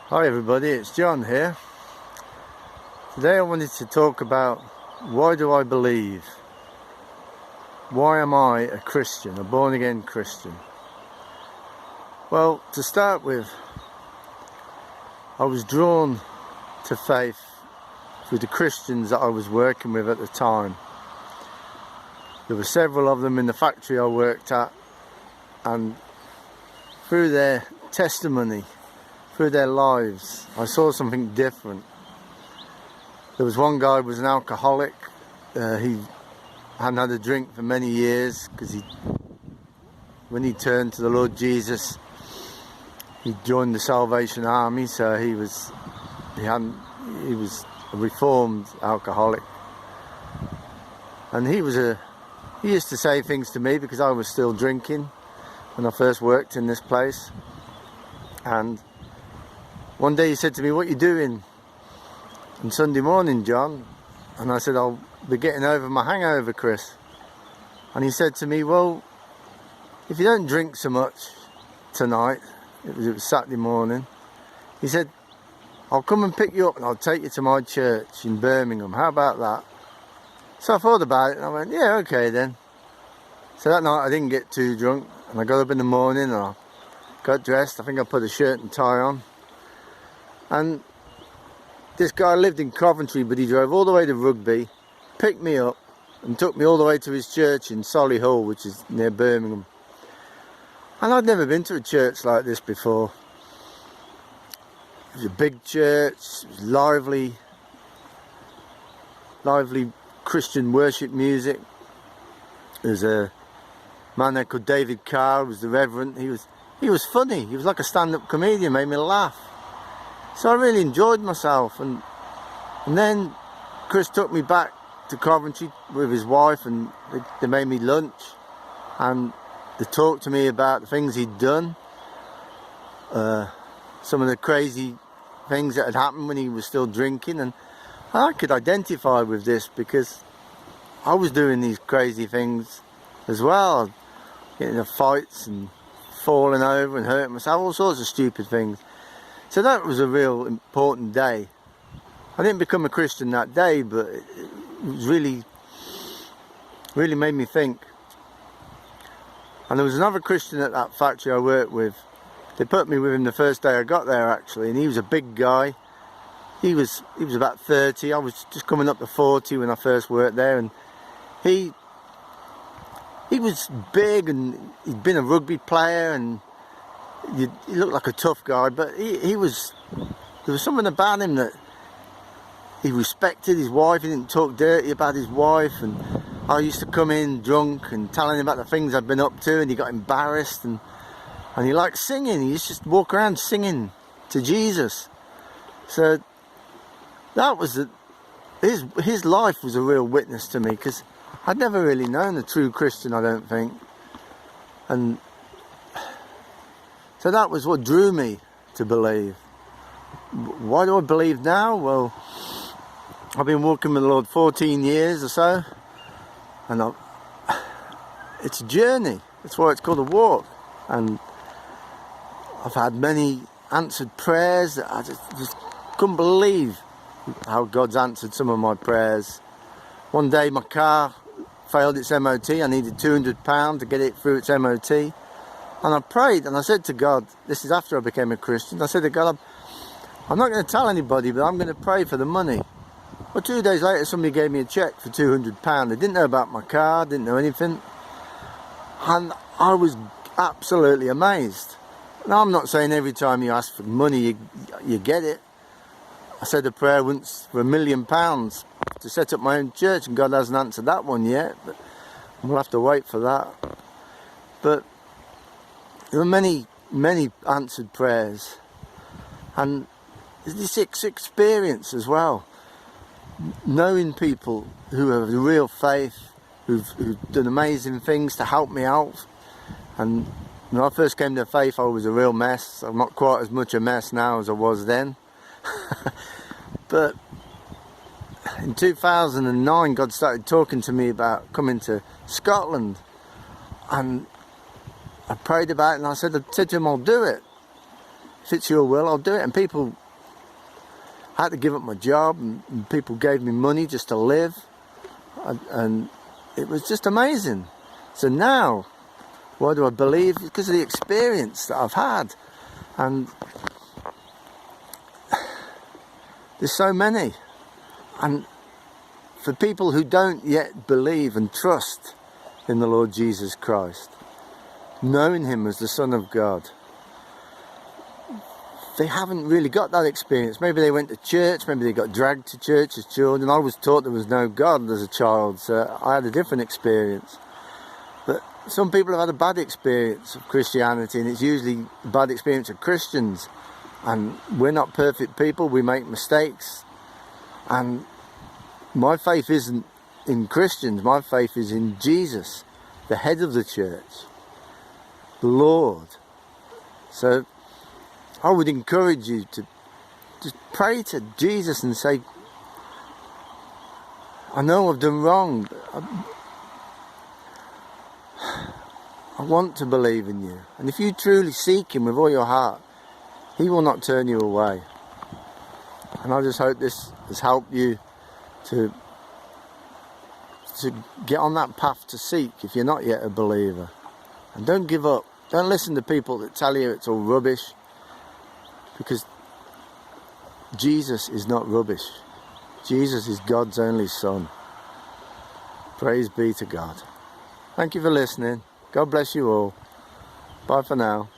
Hi everybody, it's John here. Today I wanted to talk about why do I believe? Why am I a Christian, a born again Christian? Well, to start with, I was drawn to faith with the Christians that I was working with at the time. There were several of them in the factory I worked at, and through their testimony, through their lives, I saw something different. There was one guy who was an alcoholic. He hadn't had a drink for many years because when he turned to the Lord Jesus, he joined the Salvation Army. So he was a reformed alcoholic, and he used to say things to me because I was still drinking when I first worked in this place. And one day he said to me, "What are you doing on Sunday morning, John?" And I said, "I'll be getting over my hangover, Chris." And he said to me, "Well, if you don't drink so much tonight," it was Saturday morning, he said, "I'll come and pick you up and I'll take you to my church in Birmingham. How about that?" So I thought about it and I went, "Yeah, okay then." So that night I didn't get too drunk, and I got up in the morning and I got dressed. I think I put a shirt and tie on. And this guy lived in Coventry, but he drove all the way to Rugby, picked me up and took me all the way to his church in Solihull, which is near Birmingham. And I'd never been to a church like this before. It was a big church, it was lively Christian worship music. There was a man there called David Carr, who was the Reverend. He was funny, he was like a stand-up comedian, made me laugh. So I really enjoyed myself, and then Chris took me back to Coventry with his wife, and they made me lunch, and they talked to me about the things he'd done, some of the crazy things that had happened when he was still drinking, and I could identify with this because I was doing these crazy things as well, getting in fights and falling over and hurting myself, all sorts of stupid things. So that was a real important day. I didn't become a Christian that day, but it was really made me think. And there was another Christian at that factory I worked with. They put me with him the first day I got there, actually, and he was a big guy. He was about 30. I was just coming up to 40 when I first worked there, and he was big, and he'd been a rugby player, and he looked like a tough guy, but there was something about him that he respected his wife. He didn't talk dirty about his wife, and I used to come in drunk and telling him about the things I'd been up to, and he got embarrassed, and he liked singing. He used to just walk around singing to Jesus. So that was his life was a real witness to me, because I'd never really known a true Christian, I don't think. And so that was what drew me to believe. Why do I believe now? Well, I've been walking with the Lord 14 years or so, and it's a journey. That's why it's called a walk. And I've had many answered prayers that I just couldn't believe how God's answered some of my prayers. One day my car failed its MOT. I needed £200 to get it through its MOT. And I prayed and I said to God, this is after I became a Christian, I said to God, I'm not going to tell anybody, but I'm going to pray for the money. Well, 2 days later somebody gave me a cheque for £200. They didn't know about my car, didn't know anything. And I was absolutely amazed. Now, I'm not saying every time you ask for money you get it. I said a prayer once for £1 million to set up my own church, and God hasn't answered that one yet, but we'll have to wait for that. But there were many answered prayers, and this experience as well, knowing people who have real faith, who've done amazing things to help me out. And when I first came to faith, I was a real mess. I'm not quite as much a mess now as I was then. But in 2009 God started talking to me about coming to Scotland, and I prayed about it, and I said to him, I'll do it. if it's your will, I'll do it. And people, I had to give up my job, and people gave me money just to live, and it was just amazing. So now, why do I believe? Because of the experience that I've had. And there's so many. And for people who don't yet believe and trust in the Lord Jesus Christ, knowing him as the Son of God, they haven't really got that experience. Maybe they went to church, maybe they got dragged to church as children. I was taught there was no God as a child, so I had a different experience. But some people have had a bad experience of Christianity, and it's usually a bad experience of Christians. And we're not perfect people, we make mistakes. And my faith isn't in Christians, my faith is in Jesus, the head of the church, the Lord. So I would encourage you to just pray to Jesus and say, I know I've done wrong, but I want to believe in you. And if you truly seek him with all your heart, he will not turn you away. And I just hope this has helped you to get on that path to seek if you're not yet a believer. And don't give up. Don't listen to people that tell you it's all rubbish, because Jesus is not rubbish. Jesus is God's only Son. Praise be to God. Thank you for listening. God bless you all. Bye for now.